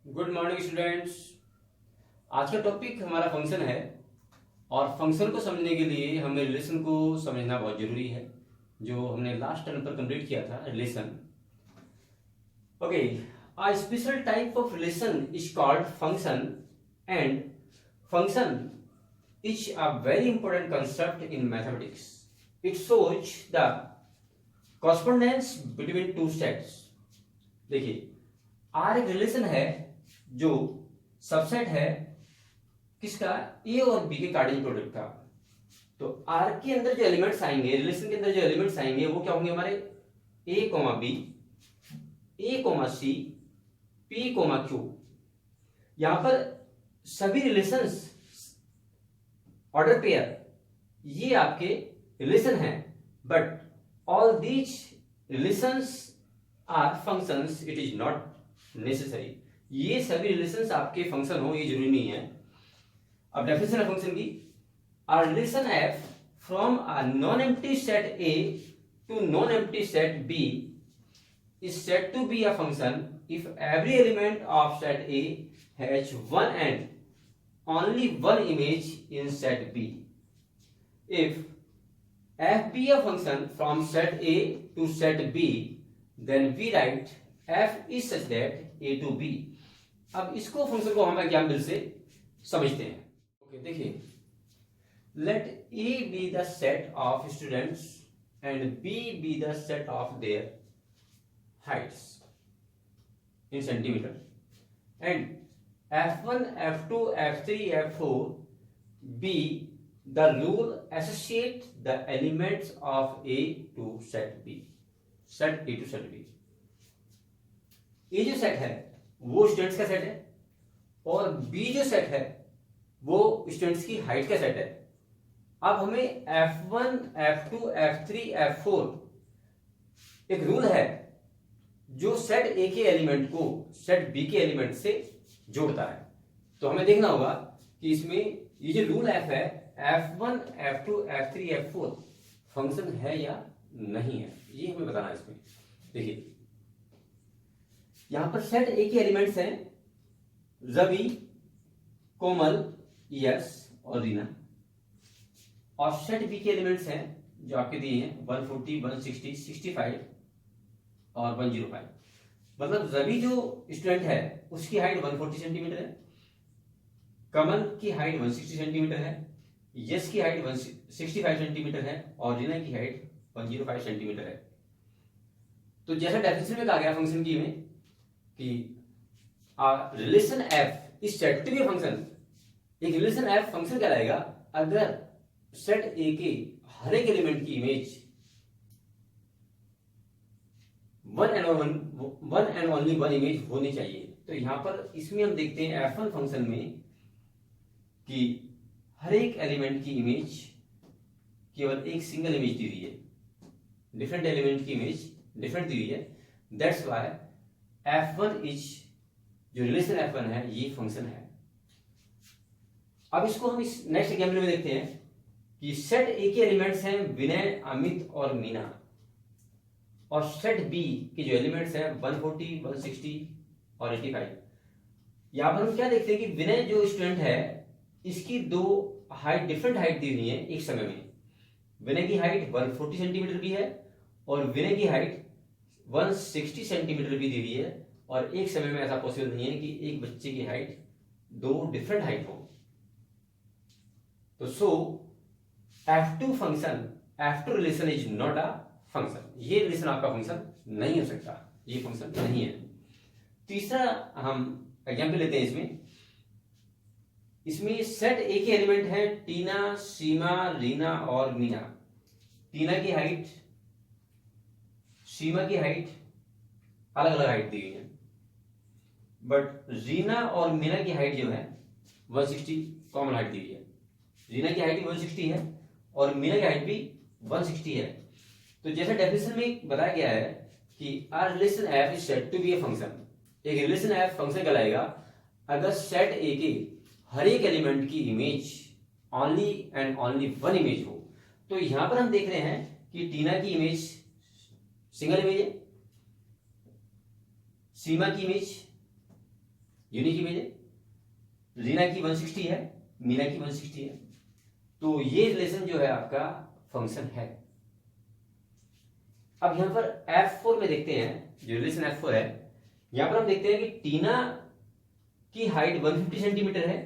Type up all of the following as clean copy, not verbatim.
Good morning students. आज का topic हमारा फंक्शन है और फंक्शन को समझने के लिए हमें रिलेशन को समझना बहुत जरूरी है, जो हमने लास्ट टर्म पर कंप्लीट किया था relation. Okay, a special type of relation is called function and function is a very important concept in mathematics. It shows the correspondence between two sets. देखिए, आर एक रिलेशन है जो subset है किसका, ए और बी के कार्डिनल प्रोडक्ट का। तो आर के अंदर जो एलिमेंट्स आएंगे, रिलेशन के अंदर जो एलिमेंट्स आएंगे वो क्या होंगे हमारे A comma B, A comma C, P comma Q. यहां पर सभी रिलेशंस ऑर्डर पेयर ये आपके रिलेशन है, but all these relations are functions, it is not necessary. ये सभी रिलेशंस आपके फंक्शन हो ये जरूरी नहीं है। अब डेफिनेशन है फंक्शन की, a relation F from a non empty set A to non empty set B is said to be a function if every element of set A has one and only one image in set B. If f be a function from set A to set B, then we write f is such that A to B. अब इसको function को हम example से समझते हैं। Okay, देखिए, let A be the set of students and B be the set of their heights in centimeter, and f1 f2 f3 f4 be the rule associate the elements of A to set B, set A to set B। ये जो set है वो students का set है और B जो set है वो स्टूडेंट्स की हाइट का सेट है। अब हमें f1 f2 f3 f4 एक रूल है जो सेट ए के एलिमेंट को सेट बी के एलिमेंट से जोड़ता है। तो हमें देखना होगा कि इसमें ये जो रूल एफ है, f1 f2 f3 f4 function है या नहीं है, ये हमें बताना है इसमें। देखिए, यहां पर सेट ए के एलिमेंट्स हैं रवि, कोमल, यश और रीना, और सेट बी के एलिमेंट्स हैं जो आपके दिए हैं 140 160 65 और 105। मतलब रवि जो स्टूडेंट है उसकी हाइट 140 सेंटीमीटर है, कमल की हाइट 160 सेंटीमीटर है, यश की हाइट 165 सेंटीमीटर है और रीना की हाइट 105 सेंटीमीटर है। तो जैसा डेफिनेशन में कहा गया फंक्शन की में कि relation F is said to be function, एक रिलेशन एफ फंक्शन कहलाएगा अगर सेट ए के हर एक एलिमेंट की image one and only one image होनी चाहिए। तो यहां पर इसमें हम देखते हैं F1 फंक्शन में कि हर एक एलिमेंट की इमेज केवल एक सिंगल इमेज दी हुई है, डिफरेंट एलिमेंट की इमेज डिफरेंट दी हुई है। दैट्स व्हाई F1 इज, जो रिलेशन F1 है ये फंक्शन है। अब इसको हम इस नेक्स्ट एग्जाम्पल में देखते हैं कि सेट ए के एलिमेंट्स हैं विनय, अमित और मीना, और सेट बी के जो एलिमेंट्स हैं 140 160 और 85। यहां पर हम क्या देखते हैं कि विनय जो स्टूडेंट है इसकी दो हाइट, डिफरेंट हाइट दी हुई है एक समय में। विनय की हाइट 140 सेंटीमीटर भी है और विनय की हाइट 160 सेंटीमीटर भी दी हुई है, और एक समय में ऐसा पॉसिबल नहीं है कि एक बच्चे की हाइट दो डिफरेंट हाइट हो। तो सो F2 function, F2 relation is not a function, ये रिलेशन आपका फंक्शन नहीं हो सकता, ये फंक्शन नहीं है। तीसरा हम एग्जाम्पल लेते हैं इसमें सेट ए के एलिमेंट है टीना, सीमा, रीना और मीना। टीना की हाइट, सीमा की हाइट अलग अलग हाइट दी हुई है, बट रीना और मीना की हाइट जो है 160 कॉमन हाइट दी हुई है। रीना की हाइट भी 160 है और मीना की हाइट भी 160 है। तो जैसा डेफिनेशन में बताया गया है कि R relation F is said to be a function, एक रिलेशन एफ फंक्शन कहलाएगा अगर सेट ए के हर एक एलिमेंट की image only and only one image हो। तो यहां पर हम देख रहे हैं कि टीना की इमेज सिंगल इमेज है, सीमा की इमेज यूनिक इमेज है, रीना की 160 है, मीना की 160 है, तो ये रिलेशन जो है आपका फंक्शन है। अब यहां पर F4 में देखते हैं, जो रिलेशन F4 है, यहां पर हम देखते हैं कि टीना की हाइट 150 सेंटीमीटर है,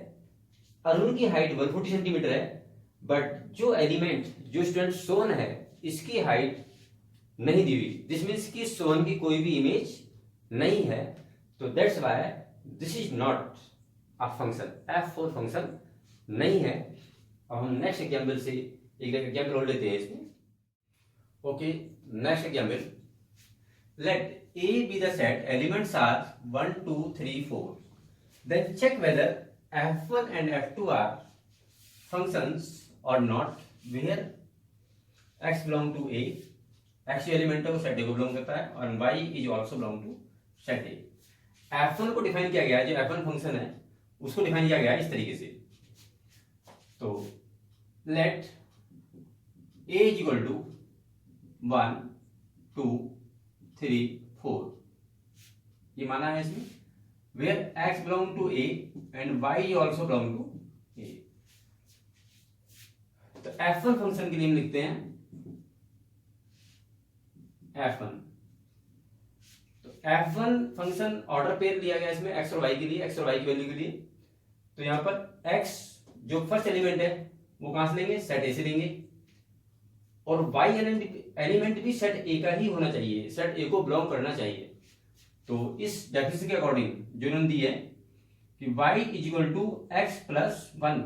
अरुण की हाइट 140 सेंटीमीटर है, बट जो एलिमेंट जो स्टूडेंट सोन है इसकी हाइट नहीं दी हुई, दिस मीन्स कि सोन की कोई भी इमेज नहीं है, तो that's why this is not a function, F4 function नहीं है। अब हम नेक्स्ट एग्जाम्पल से एक एग्जाम्पल और लेते हैं इसमें। Okay, next example, let A be the set elements are 1 2 3 4, then check whether F1 and F2 are functions or not, where x belong to A, x जो एलिमेंट है वो सेट A को बिलोंग करता है, और y is also belong to set A। F1 को define किया गया है, जो F1 फंक्शन है उसको डिफाइन किया गया है इस तरीके से, तो late A is equal to 1 2 3 4, ये माना है इसमें, where x belong to A and y also belong to A। तो F1 फंक्शन के लिए हम लिखते हैं F1, तो F1 फंक्शन ऑर्डर पेयर लिया गया इसमें x और y के लिए, x और y की वैल्यू के लिए, तो यहां पर x जो फर्स्ट एलिमेंट है वो कहां से लेंगे, सेट A से लेंगे, और y एलिमेंट भी सेट A का ही होना चाहिए, सेट A को बिलोंग करना चाहिए। तो इस डेफिनेशन के अकॉर्डिंग जो इन्होंने दी है कि y is equal to x plus 1,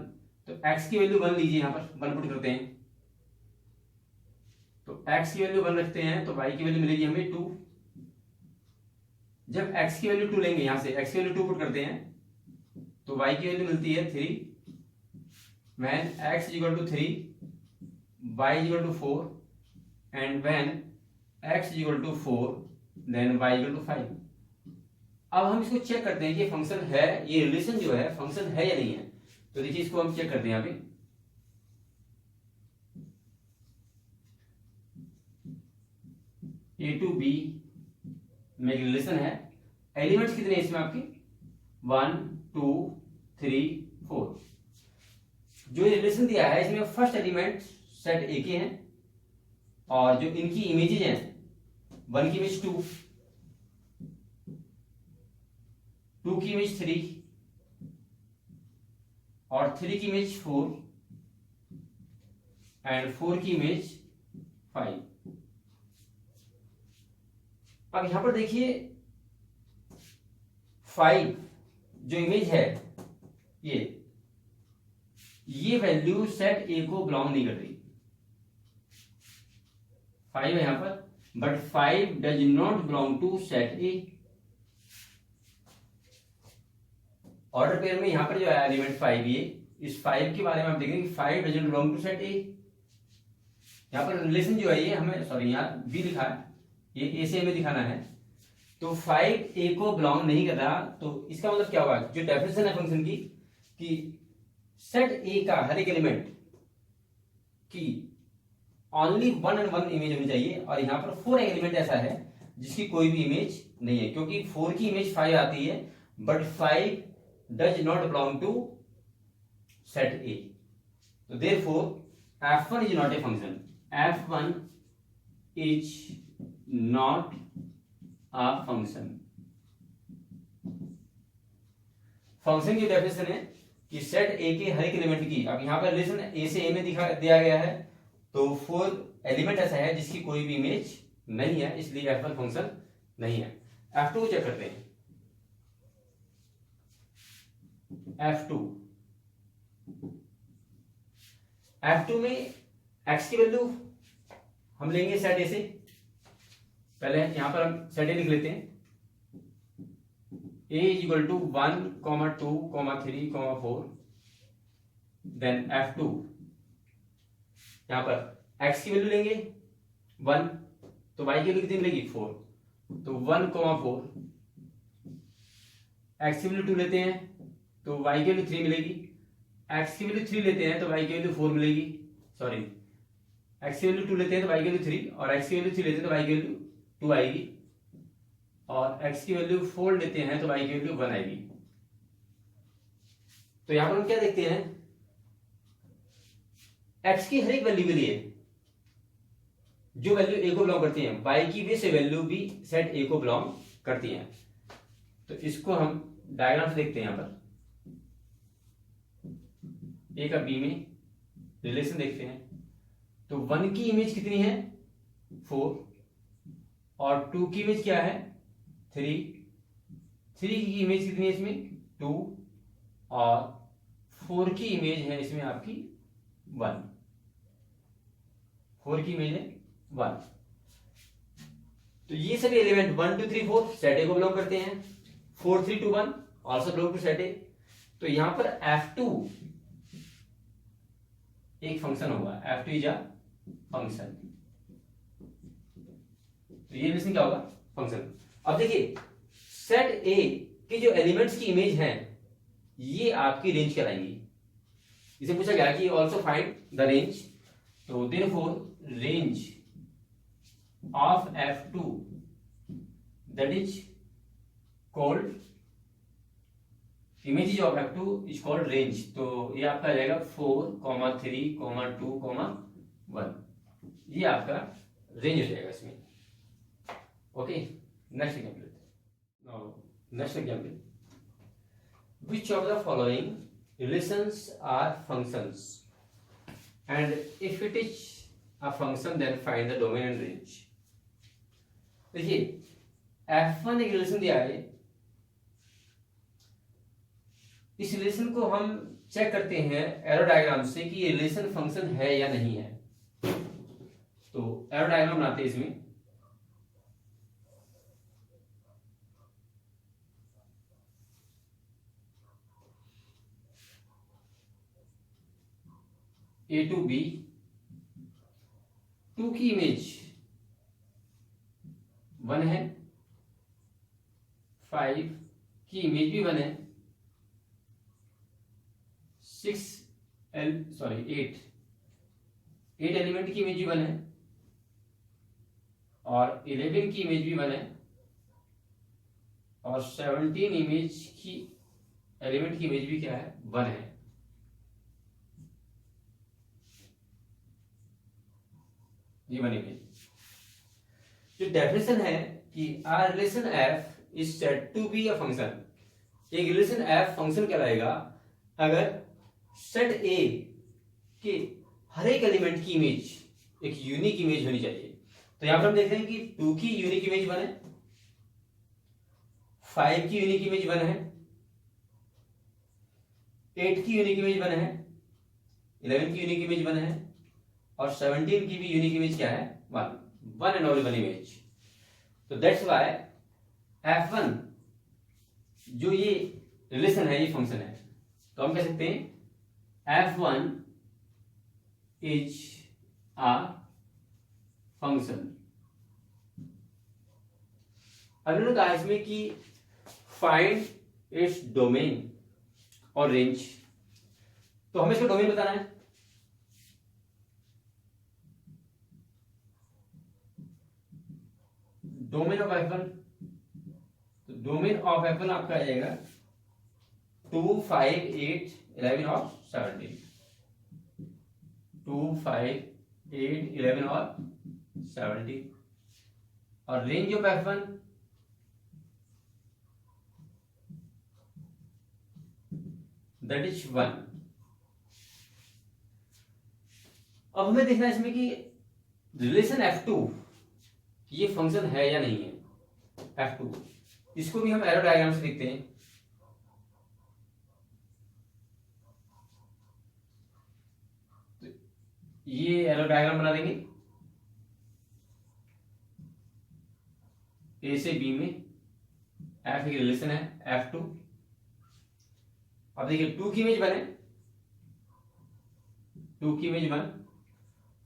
तो x की वैल्यू 1 लीजिए, यहां पर 1 पुट करते हैं, तो x की वैल्यू 1 रखते हैं तो y की वैल्यू मिलेगी हमें 2। जब x की वैल्यू 2 लेंगे, यहां से x की वैल्यू 2 पुट करते हैं तो y की वैल्यू मिलती है 3, when x is equal to 3, y is equal to 4, and when x is equal to 4, then y is equal to 5। अब हम इसको चेक करते हैं कि फंक्शन है, ये रिलेशन जो है फंक्शन है या नहीं है, तो देखिए इसको हम चेक करते हैं। यहाँ पे A to B में रिलेशन है, एलिमेंट्स कितने हैं इसमें आपके 1 2 3 4, जो ये रिलेशन दिया है इसमें फर्स्ट एलिमेंट सेट A के हैं, और जो इनकी इमेजेस हैं, 1 की इमेज 2, 2 की इमेज 3, और 3 की इमेज 4, एंड 4 की इमेज 5। अब यहां पर देखिए 5 जो इमेज है ये वैल्यू सेट A को बिलोंग नहीं कर रही, 5 है यहां पर, but 5 does not belong to set A। Order pair में यहां पर जो है एलिमेंट 5, ये इस 5 के बारे में आप देखेंगे 5 doesn't belong to set A। यहां पर रिलेशन जो है ये हमें, सॉरी यहाँ B लिखा है, ये A से हमें दिखाना है, तो 5 A को बिलोंग नहीं कर रहा, तो इसका मतलब क्या होगा, जो डेफिनेशन है फंक्शन की कि सेट A का हर एक एलिमेंट की ओनली 1 एंड 1 इमेज होनी चाहिए, और यहां पर 4 एलिमेंट ऐसा है जिसकी कोई भी इमेज नहीं है, क्योंकि 4 की इमेज 5 आती है, but 5 does not belong to set A, तो therefore F1 is not a function, F1 is not a function. Function की डेफिनेशन है कि सेट A के हर एक एलिमेंट की, अब यहां पर रिलेशन A से A में दिया गया है, तो 4 एलिमेंट ऐसा है जिसकी कोई भी इमेज नहीं है, इसलिए F1 फंक्शन नहीं है। F2 को चेक करते हैं। F2 में x की वैल्यू हम लेंगे सेट A से, पहले यहां पर हम सेट A लिख लेते हैं, A is equal to 1 2 3 4, then F2 यहां पर x की वैल्यू लेंगे 1, तो y की वैल्यू कितनी मिलेगी 4, तो 1 4, x की वैल्यू 2 लेते हैं तो y की वैल्यू 3 मिलेगी, x की वैल्यू 3 लेते हैं तो y की वैल्यू 4 मिलेगी, सॉरी x की वैल्यू 2 लेते हैं तो y की वैल्यू 3, और x की वैल्यू 3 लेते हैं तो y की वैल्यू 2 आएगी, और x की वैल्यू 4 लेते हैं तो y की वैल्यू 1 आएगी। तो यहां पर हम क्या देखते हैं, एक्स की हर एक वैल्यू के लिए जो वैल्यू ए को बिलोंग करती है, वाई की भी से वैल्यू भी सेट ए को बिलोंग करती है। तो इसको हम डायग्राम से देखते हैं। यहां पर ए का बी में रिलेशन देखते हैं। तो 1 की इमेज कितनी है, 4, और 2 की इमेज क्या है, 3 की इमेज कितनी है इसमें, 2, और 4 की इमेज है इसमें आपकी 1, 4 की इमेज है 1। तो ये सभी एलिमेंट 1 2 3 4 सेट ए को बिलोंग करते हैं। 4 3 2 1 also belong to set A. तो यहां पर F2 एक फंक्शन होगा, F2 इज अ फंक्शन। तो ये रिलेशन क्या होगा, फंक्शन। अब देखिए सेट ए के जो एलिमेंट्स की इमेज हैं ये आपकी रेंज कहलाएंगी। इसे पूछा गया कि ऑल्सो फाइंड द रेंज। तो therefore range of F2 that is called image of F2 is called range. तो ये आपका आ जाएगा 4, 3, 2, 1। ये आपका रेंज हो जाएगा इसमें। Okay, next example. Now next example, which of the following relations are functions and if it is a function then find the domain and range। देखिए F1 एक रिलेशन दिया है। इस रिलेशन को हम चेक करते हैं एरो डायग्राम से कि ये रिलेशन फंक्शन है या नहीं है। तो एरो डायग्राम बनाते हैं इसमें। A to B, 2 की इमेज 1 है, 5 की इमेज भी 1 है, 8 एलिमेंट की इमेज भी 1 है, और 11 की इमेज भी 1 है, और 17 इमेज की एलिमेंट की इमेज भी क्या है, 1 है। ये 1 इमेज। जो डेफिनेशन है कि R relation F is said to be a function. एक रिलेशन एफ फंक्शन कहलाएगा अगर सेट ए के हर एक एलिमेंट की इमेज एक यूनिक इमेज होनी चाहिए। तो यहां पर हम देख रहे हैं कि 2 की यूनिक इमेज 1 है, 5 की यूनिक इमेज 1 है, 8 की यूनिक इमेज 1 है, 11 की यूनिक इमेज 1 है, और 17 की भी यूनिक इमेज क्या है, 1 एंड ओनली 1 इमेज। तो दैट्स व्हाई F1 जो ये रिलेशन है, ये फंक्शन है। तो हम कह सकते हैं F1 इज अ फंक्शन। अब उन्होंने कहा इसमें कि फाइंड इट्स डोमेन और रेंज। तो हमें इसका डोमेन बताना है। डोमेन ऑफ F1, तो डोमेन ऑफ F1 आपका आ जाएगा 2, 5, 8, 11 और 17। 2, 5, 8, 11 और 17। और range of F1 that is 1। अब हमें देखना है इसमें कि रिलेशन F2 ये फंक्शन है या नहीं है। F2 इसको भी हम एरो डायग्राम से देखते हैं। तो ये एरो डायग्राम बना देंगे। ए से बी में F की रिलेशन है F2। अब देखिए 2 की इमेज 1 है, 2 की इमेज 1,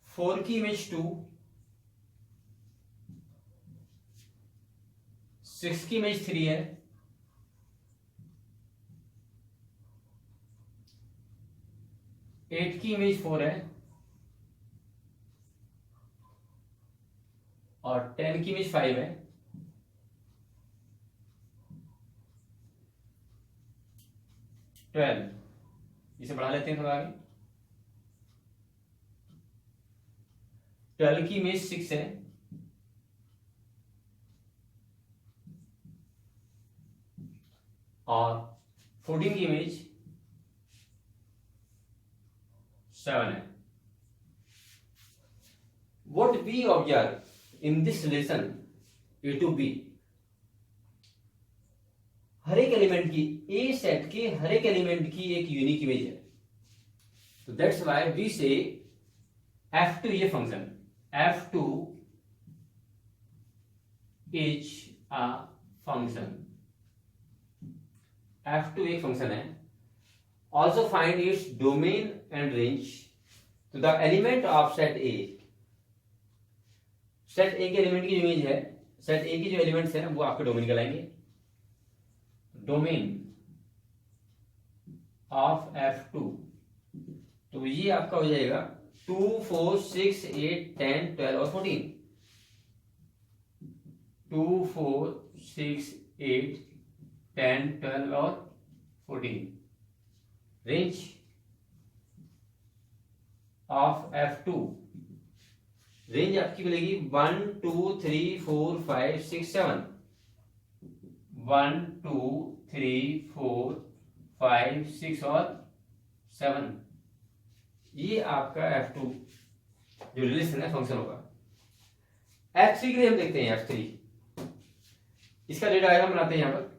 4 की इमेज 2, 6 की इमेज 3 है, 8 की इमेज 4 है, और 10 की इमेज 5 है। इसे बढ़ा लेते हैं थोड़ा आगे। 12 की इमेज 6 है, और 14 की इमेज 7 है। What we observe in this relation A to B, हर एक एलिमेंट की, ए सेट के हर एक एलिमेंट की एक यूनिक इमेज है। तो दैट्स व्हाई वी से F2 ये function, F2 is a function, F2 एक फंक्शन है। Also find its domain and range to the element of set A. Set A के एलिमेंट की इमेज है, सेट ए की जो एलिमेंट्स है वो आपके डोमेन कहलाएंगे। डोमेन ऑफ F2, तो ये आपका हो जाएगा 2, 4, 6, 8, 10, 12 और 14। 2, 4, 6, 8, 10, 12 और 14। रेंज ऑफ F2, रेंज आपकी मिलेगी 1, 2, 3, 4, 5, 6, 7। 1, 2, 3, 4, 5, 6 और 7। ये आपका F2 जो रिलेशन है फंक्शन होगा। F3 के लिए हम देखते हैं, F3 इसका डेटा डायग्राम बनाते हैं यहां पर।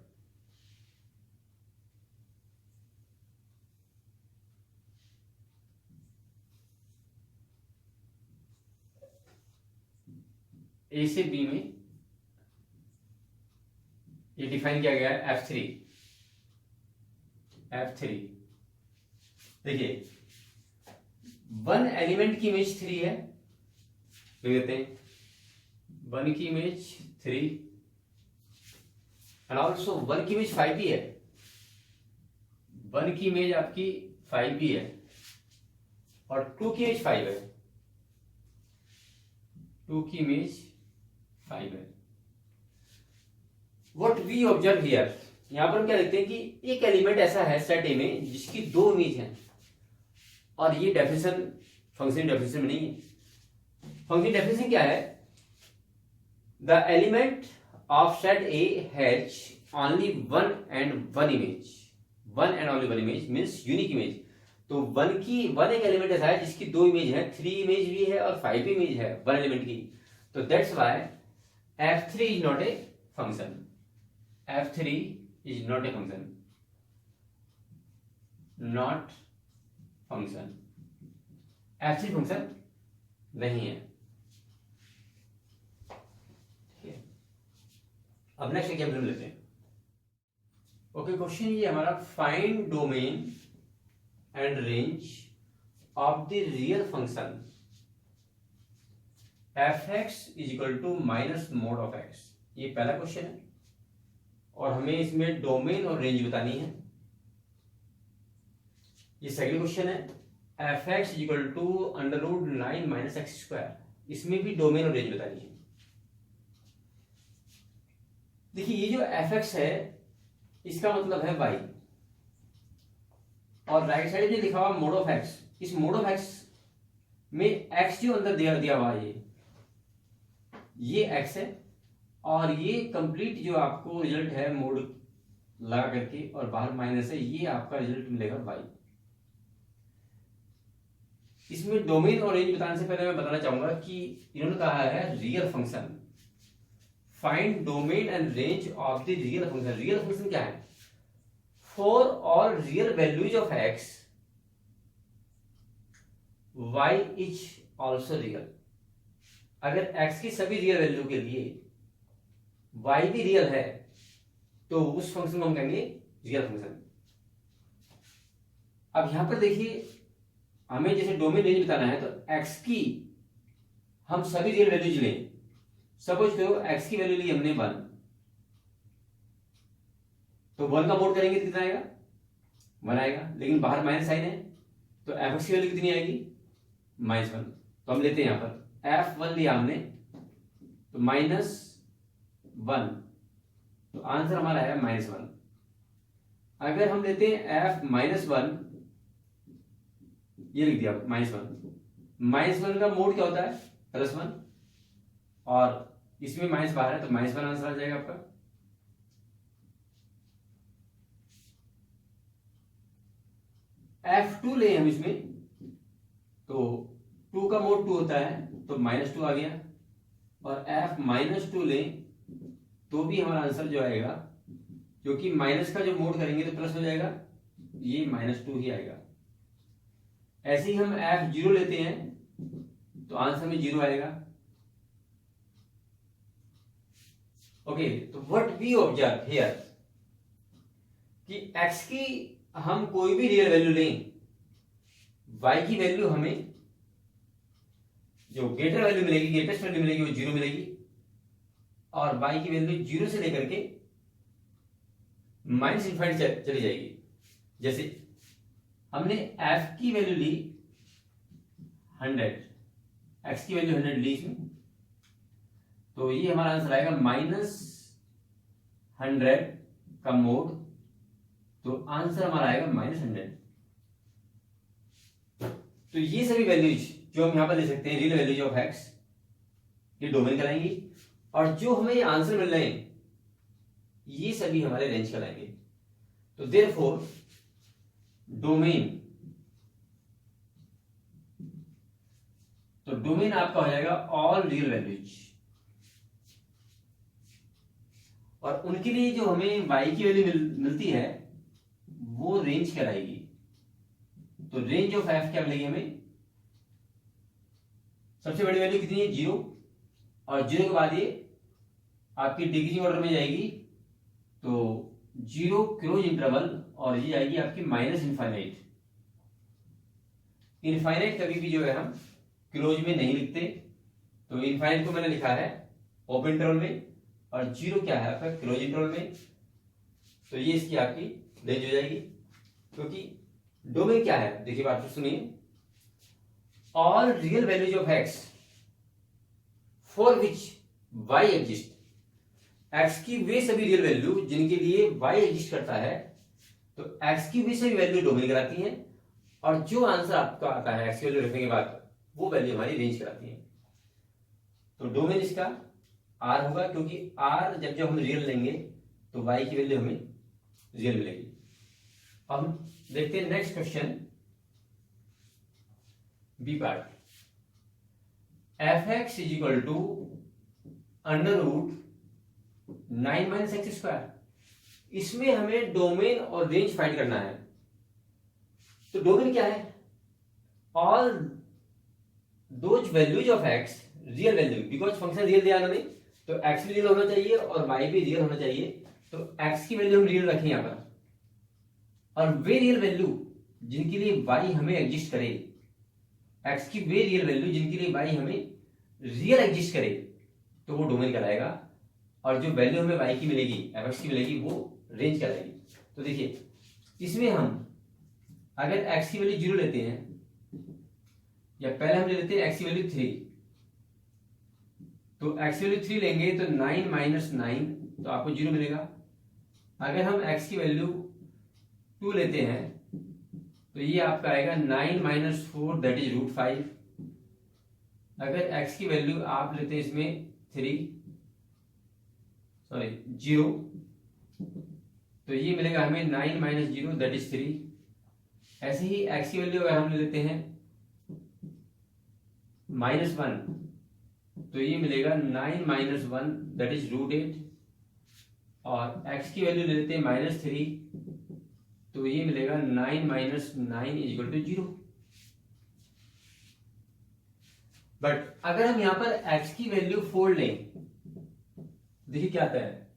ए से बी में ये डिफाइन किया गया है F3। देखिए, वन एलिमेंट की इमेज 3 है, लिख देते हैं 1 की इमेज 3, एंड ऑल्सो 1 की इमेज 5 भी है। 1 की इमेज आपकी 5 भी है, और 2 की इमेज 5 है। 2 की इमेज 5 है। What we observe here, यहां पर हम क्या देखते हैं कि एक एलिमेंट ऐसा है सेट ए में जिसकी 2 इमेज है, और ये डेफिनेशन फंक्शन डेफिनेशन में नहीं है। फंक्शन डेफिनेशन क्या है? The element of set A has only one and only one image means unique image. तो वन एक एलिमेंट ऐसा है जिसकी 2 इमेज है, 3 इमेज भी है और 5 इमेज है वन एलिमेंट की। तो that's why F3 is not a function. F3 is not a function, not function. F3 function नहीं है। ठीक है, अब नेक्स्ट एग्जांपल लेते हैं। ओके, क्वेश्चन ये हमारा, find domain and range of the real function f(x) is equal to minus mod of x। ये पहला क्वेश्चन है, और हमें इसमें डोमेन और रेंज बतानी है। ये सेकंड क्वेश्चन है, f(x) is equal to √9 minus x square. इसमें भी डोमेन और रेंज बतानी है। देखिए, ये जो f(x) है इसका मतलब है y, और राइट साइड में लिखा हुआ मोड ऑफ x। इस मोड ऑफ x में x जो अंदर दिया हुआ है ये x है, और ये कंप्लीट जो आपको रिजल्ट है मोड लगा करके और बाहर माइनस है, ये आपका रिजल्ट मिलेगा y। इसमें डोमेन और रेंज बताने से पहले मैं बताना चाहूंगा कि इन्होंने कहा है real function. Find domain and range of the real function. Real function क्या है? For all real values of x y is also real. अगर x की सभी रियल वैल्यू के लिए y भी रियल है तो उस फंक्शन को हम कहेंगे रियल फंक्शन। अब यहां पर देखिए, हमें जैसे डोमेन रेंज बताना है तो x की हम सभी रियल वैल्यूज लें। सपोज करो x की वैल्यू ली हमने 1, तो 1 का मोड करेंगे तो कितना आएगा? 1 आएगा, लेकिन बाहर माइनस साइन है तो f(x) की वैल्यू कितनी आएगी? -1। तो हम लेते हैं यहां पर f1 लिया हमने तो -1, तो आंसर हमारा है -1। अगर हम लेते हैं f-1 ये लिख दिया -1 का मोड क्या होता है +1, और इसमें माइनस बाहर है तो -1 आंसर आ जाएगा आपका। F2 ले हम इसमें, तो 2 का मोड 2 होता है तो -2 आ गया, और F-2 लें तो भी हमारा आंसर जो आएगा, क्योंकि माइनस का जो मोड करेंगे तो प्लस हो जाएगा, ये -2 ही आएगा। ऐसे ही हम F0 लेते हैं तो आंसर में 0 आएगा। ओके, तो व्हाट वी ऑब्जर्व हियर कि x की हम कोई भी रियल वैल्यू लें, y की वैल्यू हमें जो ग्रेटर वैल्यू मिलेगी, ग्रेटेस्ट वैल्यू मिलेगी वो 0 मिलेगी, और y की वैल्यू 0 से लेकर के -∞ चली जाएगी। जैसे हमने f की वैल्यू ली 100, x की वैल्यू 100 ली इसमें, तो ये हमारा आंसर आएगा -100 का मोड, तो आंसर हमारा आएगा -100। तो ये सभी वैल्यूज जो हम यहां पर ले सकते हैं, रियल वैल्यूज ऑफ x, ये डोमेन कहलाएंगी, और जो हमें आंसर मिल रहे हैं ये सभी हमारे रेंज कहलाएंगे। तो देयरफॉर डोमेन आपका हो जाएगा ऑल रियल वैल्यूज, और उनके लिए जो हमें y की वैल्यू मिलती है वो रेंज कहलाएगी। तो रेंज ऑफ f क्या मिलेगी हमें, सबसे बड़ी वैल्यू कितनी है 0, और 0 के बाद ये आपकी डिग्री ऑर्डर में जाएगी, तो 0 क्लोज इंटरवल, और ये जाएगी आपकी -∞। इनफाइनाइट कभी भी जो है हम क्लोज में नहीं लिखते, तो इनफाइनाइट को मैंने लिखा है ओपन इंटरवल में, और 0 क्या है आपका क्लोज इंटरवल में, तो ये इसकी आपकी रेंज हो जाएगी। क्योंकि डोमेन क्या है, देखिए बात तो सुनिए, all real values of x for which y exist, x की वे सभी रियल वैल्यू जिनके लिए y एग्जिस्ट करता है, तो x की वे सभी वैल्यू डोमेन कराती हैं, और जो आंसर आपका आता है x की वैल्यू रखने के बाद वो वैल्यू हमारी रेंज कराती है। तो डोमेन इसका r होगा, क्योंकि r जब हम रियल लेंगे तो y की वैल्यू हमें रियल मिलेगी। अब हम देखते हैं next question, B part, f(x) equal to √9 - x²। इसमें हमें डोमेन और रेंज फाइंड करना है। तो डोमेन क्या है, all those values of x real value, because function real दिया ना, तो x भी रियल होना चाहिए और y भी रियल होना चाहिए, तो x की वैल्यू हम रियल रखें यहां पर, और वे रियल वैल्यू जिनके लिए y हमें एग्जिस्ट करे, x की वे रियल वैल्यू जिनके लिए y हमें रियल एग्जिस्ट करे, तो वो डोमेन कहलाएगा, और जो वैल्यू हमें y की मिलेगी, f(x) की मिलेगी, वो रेंज कहलाएगी। तो देखिए इसमें हम अगर x की वैल्यू 0 लेते हैं, या पहले हम ले लेते हैं x की वैल्यू 3, तो x की वैल्यू 3 लेंगे तो 9 - 9, तो आपको 0 मिलेगा। अगर हम x की वैल्यू 2 लेते हैं तो ये आपका आएगा 9 - 4 दैट इज √5। अगर x की वैल्यू आप लेते हैं इसमें 0, तो ये मिलेगा हमें 9 - 0 दैट इज 3। ऐसे ही x की वैल्यू अगर हम लेते हैं -1, तो ये मिलेगा 9 - 1 दैट इज √8, और x की वैल्यू लेते हैं -3, तो ये मिलेगा 9 - 9 इक्वल टू 0। बट अगर हम यहां पर x की वैल्यू 4 लें, देखिए क्या आता है,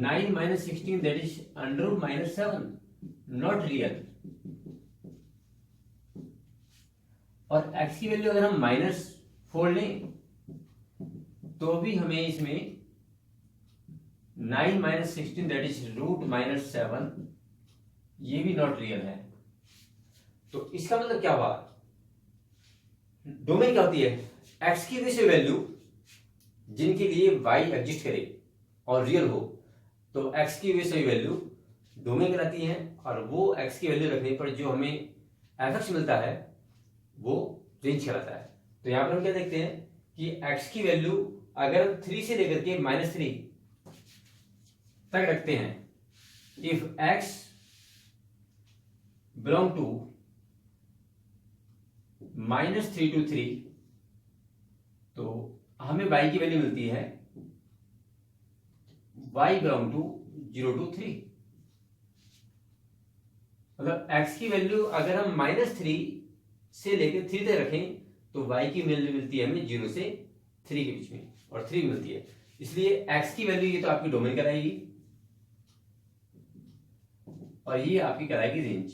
9 - 16 दैट इज √-7, नॉट रियल। और x की वैल्यू अगर हम -4 लें तो भी हमें इसमें 9 - 16 दैट इज √-7, ये भी नॉट रियल है। तो इसका मतलब क्या हुआ, डोमेन क्या होती है, x की वैसे वैल्यू जिनके लिए y एग्जिस्ट करे और रियल हो, तो x की वैसे वैल्यू डोमेन कहलाती है, और वो x की वैल्यू रखने पर जो हमें f(x) मिलता है वो रेंज कहलाता है। तो यहां पर हम क्या देखते हैं कि x की वैल्यू अगर 3 से लेकर के -3 तक रखते हैं, if x belong to -3 to 3, तो हमें y की वैल्यू मिलती है y बिलोंग टू 0 to 3। मतलब x की वैल्यू अगर हम -3 से लेकर 3 तक रखें तो y की वैल्यू मिलती है हमें 0 से 3 के बीच में, और 3 मिलती है। इसलिए x की वैल्यू ये तो आपकी डोमेन कहलाएगी और ये आपकी कहलाएगी रेंज।